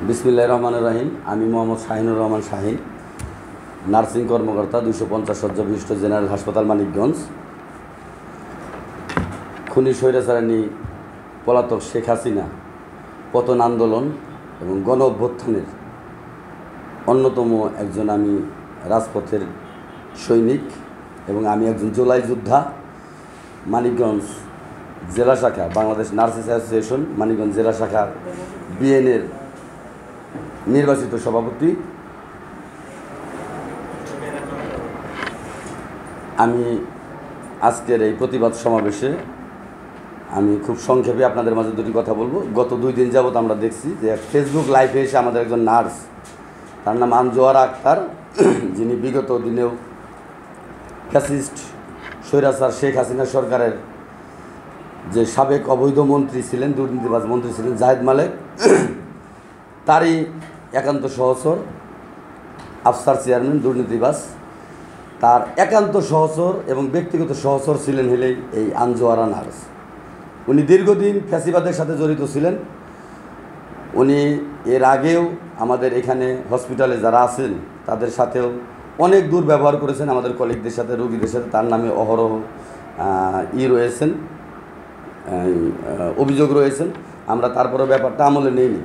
বিসমিল্লাহির রহমানির রহিম। আমি মোহাম্মদ শাহিনুর রহমান শাহিন, নার্সিং কর্মকর্তা, 250 শয্যা বিশিষ্ট জেনারেল হাসপাতাল, মানিকগঞ্জ। খুনি স্বৈরাচারিণী পলাতক শেখ হাসিনা পতন আন্দোলন এবং গণ অভ্যুত্থানের অন্যতম একজন আমি রাজপথের সৈনিক এবং আমি একজন জুলাই যোদ্ধা। মানিকগঞ্জ জেলা শাখা, বাংলাদেশ নার্সেস অ্যাসোসিয়েশন মানিকগঞ্জ জেলা শাখা বিএনএর নির্বাচিত সভাপতি। আমি আজকের এই প্রতিবাদ সমাবেশে আমি খুব সংক্ষেপে আপনাদের মাঝে দুটি কথা বলবো। গত 2 দিন যাবৎ আমরা দেখছি যে ফেসবুক লাইভে এসে আমাদের একজন নার্স, তার নাম আনজোয়ারা আক্তার, যিনি বিগত দিনেও ফ্যাসিস্ট স্বৈরাচার শেখ হাসিনা সরকারের যে সাবেক অবৈধ মন্ত্রী ছিলেন, দুর্নীতিবাজ মন্ত্রী ছিলেন জাহেদ মালেক, তারই একান্ত সহচর, আফসার চেয়ারম্যান দুর্নীতিবাজ, তার একান্ত সহচর এবং ব্যক্তিগত সহচর ছিলেন হলেই এই আনজোয়ারা নার্স। উনি দীর্ঘদিন ফ্যাসিবাদের সাথে জড়িত ছিলেন। উনি এর আগেও আমাদের এখানে হসপিটালে যারা আছেন তাদের সাথেও অনেক দুর্ব্যবহার করেছেন, আমাদের কলিগদের সাথে, রোগীদের সাথে। তার নামে অহরহ রয়েছেন, অভিযোগ রয়েছেন। আমরা তারপরে ব্যাপারটা আমলে নেইনি,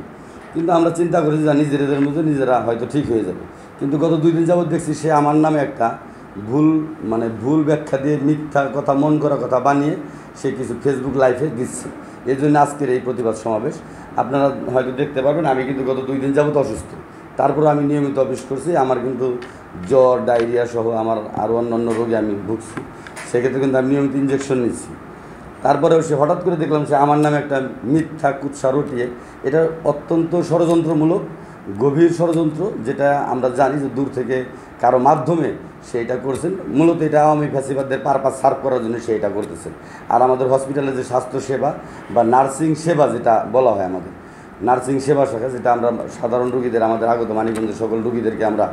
কিন্তু আমরা চিন্তা করেছি যে নিজেদের মধ্যে নিজেরা হয়তো ঠিক হয়ে যাবে। কিন্তু গত 2 দিন যাবৎ দেখছি সে আমার নামে একটা ভুল ব্যাখ্যা দিয়ে, মিথ্যা কথা, মন করা কথা বানিয়ে সে কিছু ফেসবুক লাইভে দিচ্ছে। এই জন্য আজকের এই প্রতিবাদ সমাবেশ। আপনারা হয়তো দেখতে পারবেন আমি কিন্তু গত 2 দিন যাবৎ অসুস্থ, তারপরে আমি নিয়মিত অফিস করছি। আমার কিন্তু জ্বর, ডায়রিয়া সহ আমার আরও অন্যান্য রোগে আমি ভুগছি। সেক্ষেত্রে কিন্তু আমি নিয়মিত ইঞ্জেকশন নিচ্ছি। তারপরেও সে হঠাৎ করে দেখলাম সে আমার নামে একটা মিথ্যা কুৎসা রটিয়ে, এটা অত্যন্ত ষড়যন্ত্রমূলক, গভীর ষড়যন্ত্র, যেটা আমরা জানি যে দূর থেকে কারো মাধ্যমে সেইটা করছেন। মূলত এটা আওয়ামী ফ্যাসিবাদদের পারপাস সার্ভ করার জন্য সেইটা করতেছেন। আর আমাদের হসপিটালে যে স্বাস্থ্যসেবা বা নার্সিং সেবা যেটা বলা হয়, আমাদের নার্সিং সেবা শাখা, যেটা আমরা সাধারণ রোগীদের, আমাদের আগত মানিকগঞ্জের সকল রোগীদেরকে আমরা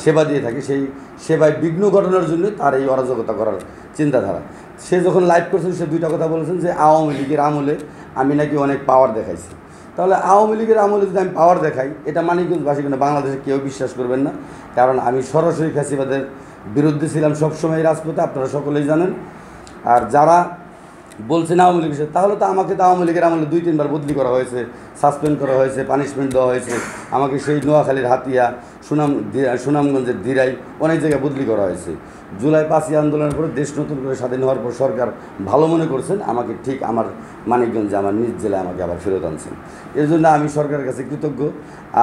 সেবা দিয়ে থাকি, সেই সেবায় বিঘ্ন ঘটানোর জন্য তার এই অরাজকতা করার চিন্তাধারা। সে যখন লাইভ করছেন সে 2টা কথা বলেছেন যে আওয়ামী লীগের আমলে আমি নাকি অনেক পাওয়ার দেখাইছি। তাহলে আওয়ামী লীগের আমলে যদি আমি পাওয়ার দেখাই, এটা মানিকগঞ্জবাসী কিন্তু বাংলাদেশে কেউ বিশ্বাস করবেন না, কারণ আমি সরাসরি ফ্যাসিবাদের বিরুদ্ধে ছিলাম সবসময় রাজপথে, আপনারা সকলেই জানেন। আর যারা বলছেন আওয়ামী লীগ, তাহলে তো আমাকে তো আওয়ামী লীগের আমলে 2-3 বার বদলি করা হয়েছে, সাসপেন্ড করা হয়েছে, পানিশমেন্ট দেওয়া হয়েছে। আমাকে সেই নোয়াখালীর হাতিয়া, সুনামগঞ্জের দিরাই, অনেক জায়গায় বদলি করা হয়েছে। জুলাই 5ই আন্দোলনের পরে দেশ নতুন করে স্বাধীন হওয়ার পর সরকার ভালো মনে করছেন আমাকে, ঠিক আমার মানিকগঞ্জে, আমার নিজ জেলায় আমাকে আবার ফেরত আনছেন। এর জন্য আমি সরকারের কাছে কৃতজ্ঞ।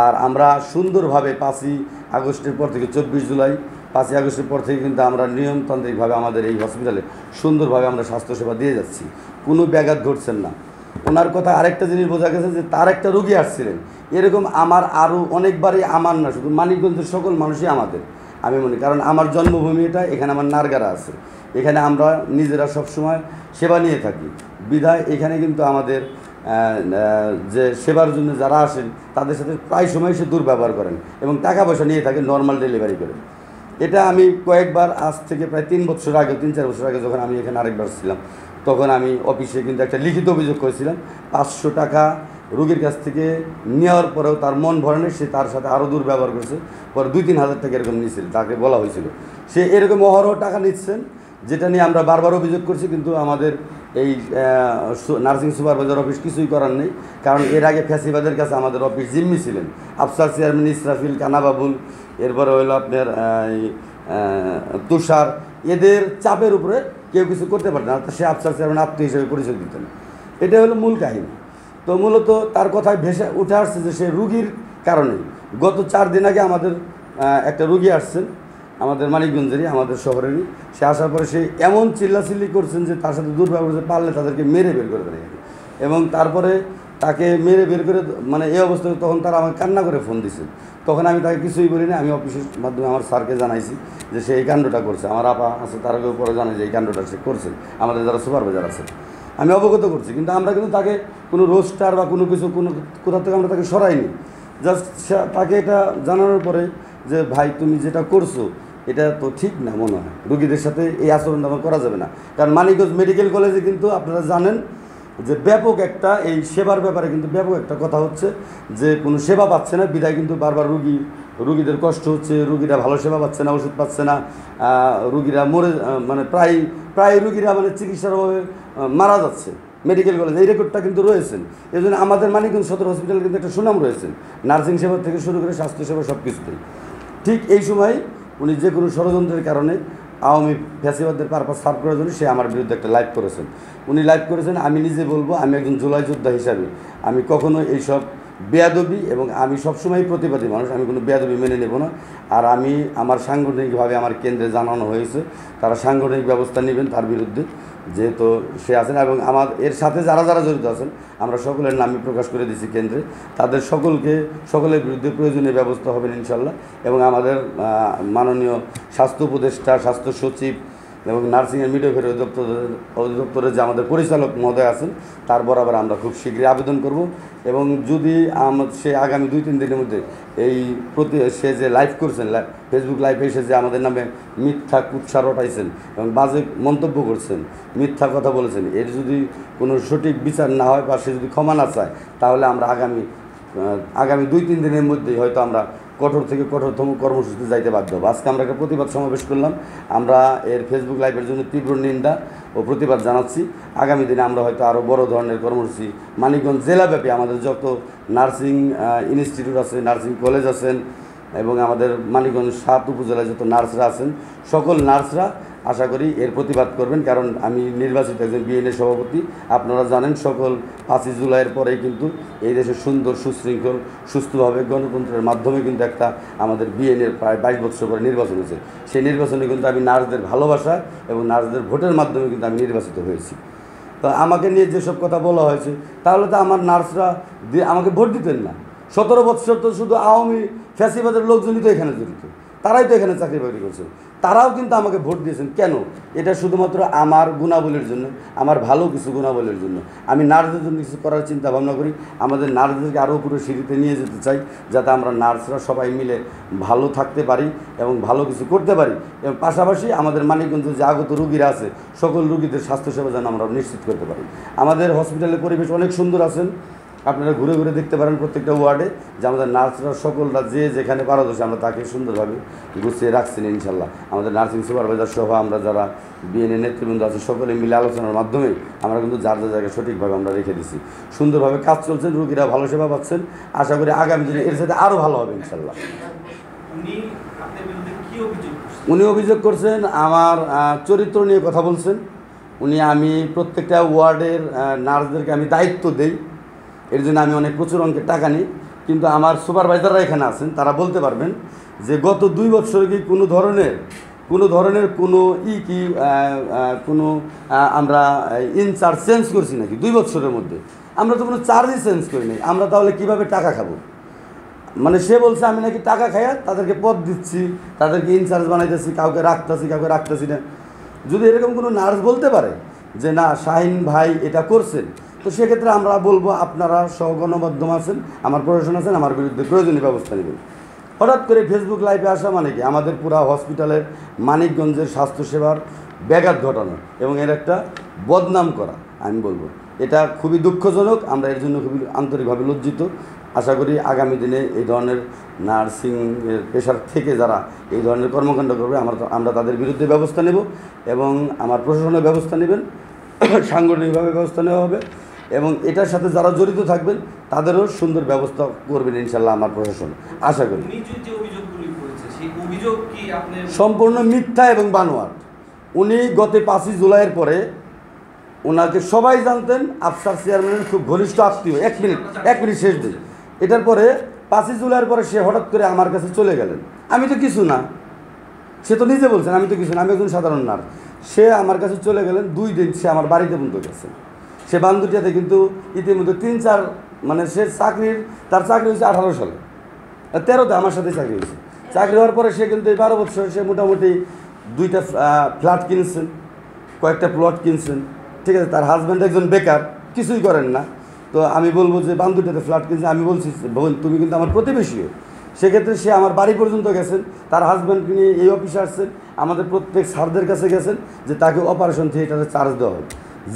আর আমরা সুন্দরভাবে 5ই আগস্টের পর থেকে 24 জুলাই, 5ই আগস্টের পর থেকে কিন্তু আমরা নিয়মতান্ত্রিকভাবে আমাদের এই হসপিটালে সুন্দরভাবে আমরা স্বাস্থ্যসেবা দিয়ে যাচ্ছি, কোনো ব্যাঘাত ঘটছেন না। ওনার কথা আরেকটা জিনিস বোঝা গেছে যে তার একটা রোগী আসছিলেন, এরকম আমার আরও অনেকবারই, আমার না শুধু মানিকগঞ্জের সকল মানুষই আমাদের, আমি মনে, কারণ আমার জন্মভূমি এটা, এখানে আমার নারগারা আছে, এখানে আমরা নিজেরা সবসময় সেবা নিয়ে থাকি। বিধায় এখানে কিন্তু আমাদের যে সেবার জন্য যারা আসেন তাদের সাথে প্রায় সময় সে দুর্ব্যবহার করেন এবং টাকা পয়সা নিয়ে থাকে, নর্মাল ডেলিভারি করেন। এটা আমি কয়েকবার, আজ থেকে প্রায় 3 বছর আগে, 3-4 বছর আগে যখন আমি এখানে আরেকবার ছিলাম, তখন আমি অফিসে কিন্তু একটা লিখিত অভিযোগ করেছিলাম। 500 টাকা রোগীর কাছ থেকে নেওয়ার পরেও তার মন ভরেনি, সে তার সাথে আরও দুর্ব্যবহার করেছে। পরে 2-3 হাজার টাকা এরকম নিয়েছিল, তাকে বলা হয়েছিল সে এরকম অহরহ টাকা নিচ্ছেন, যেটা নিয়ে আমরা বারবার অভিযোগ করছি। কিন্তু আমাদের এই নার্সিং সুপারভাইজার অফিস কিছুই করার নেই, কারণ এর আগে ফ্যাসিবাদের কাছে আমাদের অফিস জিম্মি ছিলেন আফসার চেয়ারম্যান ইসরাফিল, কানাবাবুল, এরপরে হইলো আপনার তুষার, এদের চাপের উপরে কেউ কিছু করতে পারতেন না। সে আফসার চেয়ারম্যান আত্মীয় হিসেবে পরিচয় দিতেন। এটা হলো মূল কাহিনী। তো মূলত তার কথায় ভেসে উঠে আসছে যে সে রুগীর কারণে, গত 4 দিন আগে আমাদের একটা রুগী আসছেন, আমাদের মানিকগঞ্জেরই, আমাদের শহরেরই। সে আসার পরে সে এমন চিল্লাচিল্লি করছেন যে তার সাথে দুর্ব্যবহার করতে পারলে তাদেরকে মেরে বের করে দেয়। এবং তারপরে তাকে মেরে বের করে, মানে এই অবস্থায় তখন তারা আমাকে কান্না করে ফোন দিছে। তখন আমি তাকে কিছুই বলি না, আমি অফিসের মাধ্যমে আমার স্যারকে জানাইছি যে সে এই কাণ্ডটা করছে। আমার আপা আছে, তারকে পরে জানাই যে এই কাণ্ডটা সে করছে, আমাদের যারা সুপারভাইজার আছে আমি অবগত করছি। কিন্তু আমরা কিন্তু তাকে কোনো রোস্টার বা কোনো কিছু, কোনো কোথা থেকে আমরা তাকে সরাইনি। জাস্ট তাকে এটা জানানোর পরে যে ভাই তুমি যেটা করছো এটা তো ঠিক না, মনে হয় রোগীদের সাথে এই আচরণটা করা যাবে না। কারণ মানিকগঞ্জ মেডিকেল কলেজে কিন্তু আপনারা জানেন যে ব্যাপক একটা এই সেবার ব্যাপারে কিন্তু ব্যাপক একটা কথা হচ্ছে যে কোনো সেবা পাচ্ছে না, বিদায় কিন্তু বারবার রুগীদের কষ্ট হচ্ছে, রুগীরা ভালো সেবা পাচ্ছে না, ওষুধ পাচ্ছে না, রুগীরা মরে মানে প্রায় রুগীরা মানে চিকিৎসার অভাবে মারা যাচ্ছে মেডিকেল কলেজ, এই রেকর্ডটা কিন্তু রয়েছেন। এই জন্য আমাদের মানিকগঞ্জ সদর হসপিটালে কিন্তু একটা সুনাম রয়েছে নার্সিং সেবা থেকে শুরু করে স্বাস্থ্যসেবা সব কিছুতেই। ঠিক এই সময় উনি যে কোনো ষড়যন্ত্রের কারণে আওয়ামী ফ্যাসিবাদদের পারপাস সার্ভ করার জন্য সে আমার বিরুদ্ধে একটা লাইভ করেছেন। উনি লাইভ করেছেন, আমি নিজে বলবো আমি একজন জুলাই যোদ্ধা হিসাবে আমি কখনো এইসব বেয়াদবি, এবং আমি সবসময় প্রতিবাদী মানুষ, আমি কোনো বেয়াদবি মেনে নেব না। আর আমি আমার সাংগঠনিকভাবে আমার কেন্দ্রে জানানো হয়েছে, তারা সাংগঠনিক ব্যবস্থা নেবেন তার বিরুদ্ধে, যেহেতু সে আছেন এবং আমার এর সাথে যারা যারা জড়িত আছেন আমরা সকলের নামই প্রকাশ করে দিয়েছি কেন্দ্রে, তাদের সকলের বিরুদ্ধে প্রয়োজনীয় ব্যবস্থা হবেন ইনশাল্লাহ। এবং আমাদের মাননীয় স্বাস্থ্য উপদেষ্টা, স্বাস্থ্য সচিব এবং নার্সিংয়ের মিডওয়াইফারি অধিদপ্তরের যে আমাদের পরিচালক মহোদয় আছেন তার বরাবর আমরা খুব শীঘ্রই আবেদন করব। এবং যদি সে আগামী 2-3 দিনের মধ্যে সে যে লাইভ করছেন, ফেসবুক লাইভে এসে যে আমাদের নামে মিথ্যা কুৎসা রটাইছেন এবং বাজে মন্তব্য করছেন, মিথ্যা কথা বলেছেন, এর যদি কোনো সঠিক বিচার না হয় বা সে যদি ক্ষমা না চায়, তাহলে আমরা আগামী 2-3 দিনের মধ্যেই হয়তো আমরা কঠোর থেকে কঠোরতম কর্মসূচিতে যাইতে বাধ্য হবো। আজকে আমরা একটা প্রতিবাদ সমাবেশ করলাম, আমরা এর ফেসবুক লাইভের জন্য তীব্র নিন্দা ও প্রতিবাদ জানাচ্ছি। আগামী দিনে আমরা হয়তো আরও বড় ধরনের কর্মসূচি মানিকগঞ্জ জেলাব্যাপী আমাদের যত নার্সিং ইনস্টিটিউট আছে, নার্সিং কলেজ আছেন এবং আমাদের মানিকগঞ্জ 7 উপজেলায় যত নার্সরা আছেন সকল নার্সরা আশা করি এর প্রতিবাদ করবেন। কারণ আমি নির্বাচিত একজন বিএনএ সভাপতি, আপনারা জানেন সকল 5ই জুলাইয়ের পরেই কিন্তু এই দেশে সুন্দর সুশৃঙ্খল সুস্থভাবে গণতন্ত্রের মাধ্যমে কিন্তু একটা আমাদের বিএনএর প্রায় 22 বছর পরে নির্বাচন হয়েছে। সেই নির্বাচনে কিন্তু আমি নার্সদের ভালোবাসা এবং নার্সদের ভোটের মাধ্যমে কিন্তু আমি নির্বাচিত হয়েছি। তো আমাকে নিয়ে যেসব কথা বলা হয়েছে তাহলে তো আমার নার্সরা আমাকে ভোট দিতেন না। 17 বছর তো শুধু আওয়ামী ফ্যাসিবাদের লোকজনই তো এখানে জড়িত, তারাই তো এখানে চাকরি বাকরি করছে, তারাও কিন্তু আমাকে ভোট দিয়েছেন। কেন? এটা শুধুমাত্র আমার গুণাবলীর জন্য, আমার ভালো কিছু গুণাবলীর জন্য। আমি নার্সদের জন্য কিছু করার চিন্তা ভাবনা করি, আমাদের নার্সদেরকে আরও পুরো সিঁড়িতে নিয়ে যেতে চাই, যাতে আমরা নার্সরা সবাই মিলে ভালো থাকতে পারি এবং ভালো কিছু করতে পারি। এবং পাশাপাশি আমাদের মানিকগঞ্জে যে আগত রুগীরা আছে সকল রুগীদের স্বাস্থ্যসেবা যেন আমরা নিশ্চিত করতে পারি। আমাদের হসপিটালের পরিবেশ অনেক সুন্দর আছেন, আপনারা ঘুরে ঘুরে দেখতে পারেন প্রত্যেকটা ওয়ার্ডে যে আমাদের নার্সরা সকলরা যে যেখানে পারদর্শী আমরা তাকে সুন্দরভাবে গুছিয়ে রাখছেন ইনশাল্লাহ। আমাদের নার্সিং সুপারভাইজার সহ আমরা যারা বিএনএ নেতৃবৃন্দ আছে সকলে মিলে আলোচনার মাধ্যমে আমরা কিন্তু যার যার জায়গায় সঠিকভাবে আমরা রেখে দিছি, সুন্দরভাবে কাজ চলছেন, রুগীরা ভালো সেবা পাচ্ছেন। আশা করি আগামী দিনে এর সাথে আরও ভালো হবে ইনশাল্লাহ। উনি অভিযোগ করছেন আমার চরিত্র নিয়ে কথা বলছেন। আমি প্রত্যেকটা ওয়ার্ডের নার্সদেরকে আমি দায়িত্ব দেই, এর জন্য আমি প্রচুর অঙ্কের টাকা নিই। কিন্তু আমার সুপারভাইজাররা এখানে আছেন, তারা বলতে পারবেন যে গত 2 বছরে কি কোনো ধরনের আমরা ইনচার্জ চেঞ্জ করছি নাকি? 2 বছরের মধ্যে আমরা তো কোনো চার্জই চেঞ্জ করি নাই, আমরা তাহলে কীভাবে টাকা খাবো? মানে সে বলছে আমি নাকি টাকা খাইয়া তাদেরকে পদ দিচ্ছি, তাদেরকে ইনচার্জ বানাইতেছি, কাউকে রাখতেছি না। যদি এরকম কোনো নার্স বলতে পারে যে না শাহিন ভাই এটা করছেন, তো সেক্ষেত্রে আমরা বলবো আপনারা সহগণমাধ্যম আছেন, আমার প্রশাসন আছেন, আমার বিরুদ্ধে প্রয়োজনীয় ব্যবস্থা নেবেন। হঠাৎ করে ফেসবুক লাইভে আসা মানে কি আমাদের পুরা হসপিটালের মানিকগঞ্জের স্বাস্থ্যসেবার ব্যাঘাত ঘটানো এবং এর একটা বদনাম করা, আমি বলবো এটা খুবই দুঃখজনক। আমরা এর জন্য খুবই আন্তরিকভাবে লজ্জিত। আশা করি আগামী দিনে এই ধরনের নার্সিংয়ের পেশার থেকে যারা এই ধরনের কর্মকাণ্ড করবে আমরা তাদের বিরুদ্ধে ব্যবস্থা নেব এবং আমার প্রশাসনের ব্যবস্থা নেবেন, সাংগঠনিকভাবে ব্যবস্থা নেওয়া হবে এবং এটার সাথে যারা জড়িত থাকবেন তাদেরও সুন্দর ব্যবস্থা করবেন ইনশাল্লাহ আমার প্রশাসন। আশা করি সম্পূর্ণ মিথ্যা এবং বানোয়াট। উনি গত 5ই জুলাইয়ের পরে ওনাকে সবাই জানতেন, আফসার চেয়ারম্যানের খুব ঘনিষ্ঠ আত্মীয়। এক মিনিট শেষ দিন। এটার পরে 5ই জুলাইয়ের পরে সে হঠাৎ করে আমার কাছে চলে গেলেন। আমি তো কিছু না, সে তো নিজে বলছেন আমি তো কিছু না, আমি একজন সাধারণ নার্স। সে আমার কাছে চলে গেলেন, 2 দিন সে আমার বাড়িতে পর্যন্ত গেছে। সে বান্ধুটিয়াতে কিন্তু ইতিমধ্যে 3-4 মানে তার চাকরি হয়েছে 18 সালে, 13তে আমার সাথে চাকরি হয়েছে। চাকরি হওয়ার পরে সে কিন্তু এই 12 বছর সে মোটামুটি 2টা ফ্ল্যাট কিনছেন, কয়েকটা প্লট কিনছেন, ঠিক আছে। তার হাজব্যান্ড একজন বেকার, কিছুই করেন না। তো আমি বলবো যে বান্ধুটিয়াতে ফ্ল্যাট কিনছে, আমি বলছি বোন তুমি কিন্তু আমার প্রতিবেশীও। সেক্ষেত্রে সে আমার বাড়ি পর্যন্ত গেছেন, তার হাজব্যান্ডকে নিয়ে এই অফিসে আসছেন, আমাদের প্রত্যেক স্যারদের কাছে গেছেন যে তাকে অপারেশন থিয়েটারে চার্জ দেওয়া হয়।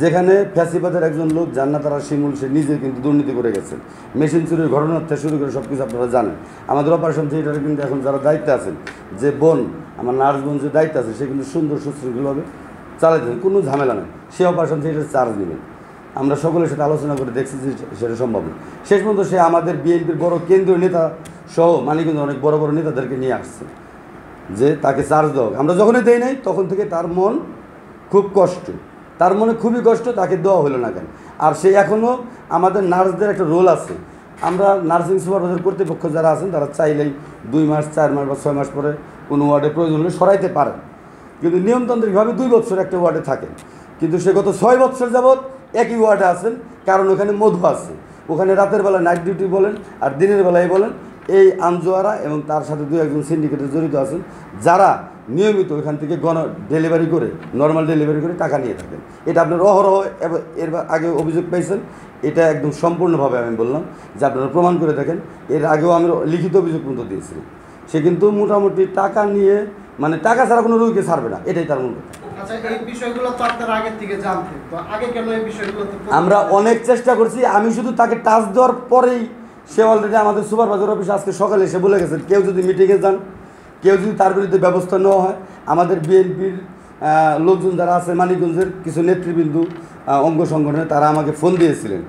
যেখানে ফ্যাসিবাদের একজন লোক জান্নাতারা শিমুল সে নিজে কিন্তু দুর্নীতি করে গেছেন, মেশিন চুরির ঘটনার থেকে শুরু করে সব কিছু আপনারা জানেন। আমাদের অপারেশন থিয়েটারে কিন্তু এখন যারা দায়িত্বে আছেন, যে বোন আমার নার্স বোন যে দায়িত্ব আছে, সে কিন্তু সুন্দর সুশৃঙ্খলভাবে চালাইতেছেন, কোনো ঝামেলা নেই। সে অপারেশন থিয়েটার চার্জ নেবেন, আমরা সকলের সাথে আলোচনা করে দেখছি যে সেটা সম্ভব না। শেষ পর্যন্ত সে আমাদের বিএনপির বড় কেন্দ্রীয় নেতা সহ মানিকগঞ্জের অনেক বড় বড় নেতাদেরকে নিয়ে আসছে যে তাকে চার্জ দেওয়া। আমরা যখনই দেই নাই তখন থেকে তার মন খুব কষ্ট, তার মনে খুবই কষ্ট, তাকে দেওয়া হলো না কেন। আর সে এখনও আমাদের নার্সদের একটা রোল আছে, আমরা নার্সিং সুপারভাইজার কর্তৃপক্ষ যারা আছেন তারা চাইলেই 2 মাস 4 মাস বা 6 মাস পরে কোনো ওয়ার্ডে প্রয়োজন হলে সরাইতে পারেন, কিন্তু নিয়মতান্ত্রিকভাবে 2 বছর একটা ওয়ার্ডে থাকেন। কিন্তু সে গত 6 বছর যাবৎ একই ওয়ার্ডে আছেন, কারণ ওখানে মধু আছে। ওখানে রাতের বেলা নাইট ডিউটি বলেন আর দিনের বেলায় বলেন, এই আনজোয়ারা এবং তার সাথে 2-1 সিন্ডিকেটে জড়িত আছেন, যারা নিয়মিত ওইখান থেকে ডেলিভারি করে, নর্মাল ডেলিভারি করে টাকা নিয়ে থাকেন। এটা আপনার অহরহ এর আগে অভিযোগ পাইছেন, এটা একদম সম্পূর্ণভাবে আমি বললাম যে আপনারা প্রমাণ করে দেখেন। এর আগেও আমি লিখিত অভিযোগ পর্যন্ত দিয়েছিলাম। সে কিন্তু মোটামুটি টাকা নিয়ে, মানে টাকা ছাড়া কোনো রোগীকে ছাড়বে না, এটাই তার মূল কথা। আমরা অনেক চেষ্টা করছি, আমি শুধু তাকে টাচ দেওয়ার পরেই সে অলরেডি আমাদের সুপারভাইজার অফিসে আজকে সকালে এসে বলে গেছেন, কেউ যদি মিটিংয়ে যান, কেউ যদি তার বিরুদ্ধে ব্যবস্থা নেওয়া হয়, আমাদের বিএনপির লোকজন যারা আছে মানিকগঞ্জের কিছু নেতৃবৃন্দ অঙ্গ সংগঠনে তারা আমাকে ফোন দিয়েছিলেন।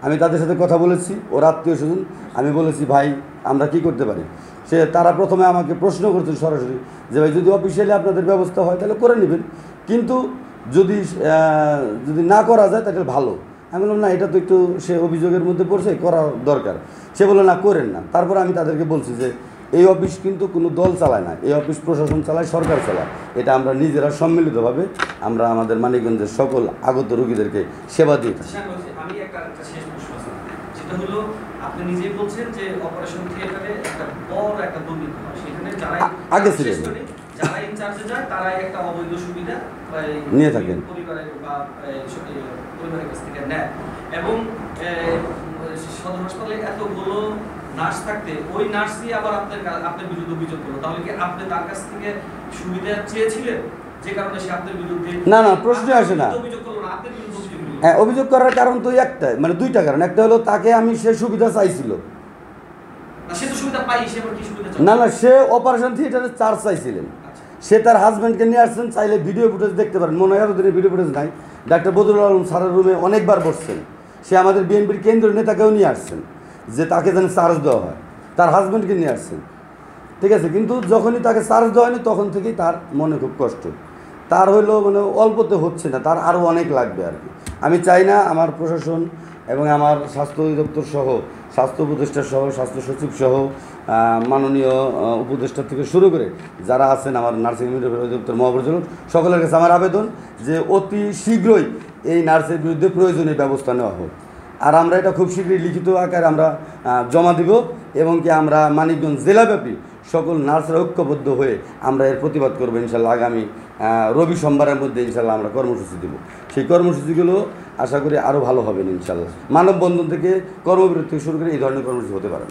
আমি তাদের সাথে কথা বলেছি, ওর আত্মীয় স্বজন। আমি বলেছি ভাই আমরা কি করতে পারি। তারা প্রথমে আমাকে প্রশ্ন করছেন সরাসরি যে ভাই যদি অফিসিয়ালি আপনাদের ব্যবস্থা হয় তাহলে করে নেবেন, কিন্তু যদি না করা যায় তাহলে ভালো। আমি বললাম না, এটা তো একটু সে অভিযোগের মধ্যে পড়ছে, করা দরকার। সে বললো না, করেন না। তারপর আমি তাদেরকে বলছি যে এই অফিস কিন্তু কোনো দল চালায় না, এই অফিস প্রশাসন চালায়, সরকার চালায়। এটা আমরা নিজেরা সম্মিলিতভাবে আমরা আমাদের মানিকগঞ্জের সকল আগত রোগীদেরকে সেবা দিই। আমি একটা শেষ প্রশ্ন আছে, যেটা হলো আপনি নিজেই বলছেন যে অপারেশন থিয়েটারে একটা বড় একটা দুর্নীতি হয়, সেখানে যারা আগে ছিলেন, যারা ইনচার্জে যায় তারাই একটা অবৈধ সুবিধা নিয়ে থাকেন, পরিবারের বা পরিবারের কাছ থেকে নেয়। এবং সদর হাসপাতালে এতগুলো নার্স থাকতে ওই নার্সই আবার আপনার বিরুদ্ধে অভিযোগ করলো, তাহলে কি আপনি তার কাছ থেকে সুবিধা চেয়েছিলেন যে কারণে সে আপনার বিরুদ্ধে? না না, প্রশ্নই আসে না। অভিযোগ করলো না, আপনার বিরুদ্ধে অভিযোগ করলো। হ্যাঁ, অভিযোগ করার কারণ তো একটাই, মানে 2টা কারণ। একটা হলো তাকে আমি সে সুবিধা চাইছিল, সে তো সুবিধা পাই, সে আবার কি সুবিধা চাই? না না, সে অপারেশন থিয়েটারে চার্জ চাইছিলেন। সে তার হাজব্যান্ডকে নিয়ে আসছেন, চাইলে ভিডিও ফুটেজ দেখতে পারেন। মনে হয় এতদিনের ভিডিও ফুটেজ নাই। ডাক্তার বদরুল আলম স্যারের রুমে অনেকবার বসছেন। সে আমাদের বিএনপির কেন্দ্রীয় নেতাকেও নিয়ে আসছেন যে তাকে যেন চার্জ দেওয়া হয়, তার হাজব্যান্ডকে নিয়ে আসছেন, ঠিক আছে। কিন্তু যখনই তাকে চার্জ দেওয়া হয়নি তখন থেকেই তার মনে খুব কষ্ট। তার হইলো মানে অল্পতে হচ্ছে না, তার আরও অনেক লাগবে আর কি। আমি চাই না আমার প্রশাসন এবং আমার স্বাস্থ্য অধিদপ্তর সহ, স্বাস্থ্য উপদেষ্টা সহ, স্বাস্থ্য সচিব সহ, মাননীয় উপদেষ্টা থেকে শুরু করে যারা আছেন, আমার নার্সিং অধিদপ্তর মহাপরিচালক, সকলের কাছে আমার আবেদন যে অতি শীঘ্রই এই নার্সের বিরুদ্ধে প্রয়োজনীয় ব্যবস্থা নেওয়া হোক। আর আমরা এটা খুব শীঘ্রই লিখিত আকারে আমরা জমা দিব, এবং কি আমরা মানিকগঞ্জ জেলাব্যাপী সকল নার্সরা ঐক্যবদ্ধ হয়ে আমরা এর প্রতিবাদ করবো ইনশাল্লাহ। আগামী রবি সোমবারের মধ্যে ইনশাল্লাহ আমরা কর্মসূচি দেব। সেই কর্মসূচিগুলো আশা করি আরও ভালো হবেন ইনশাল্লাহ। মানববন্ধন থেকে কর্মবিরতি থেকে শুরু করে এই ধরনের কর্মসূচি হতে পারে।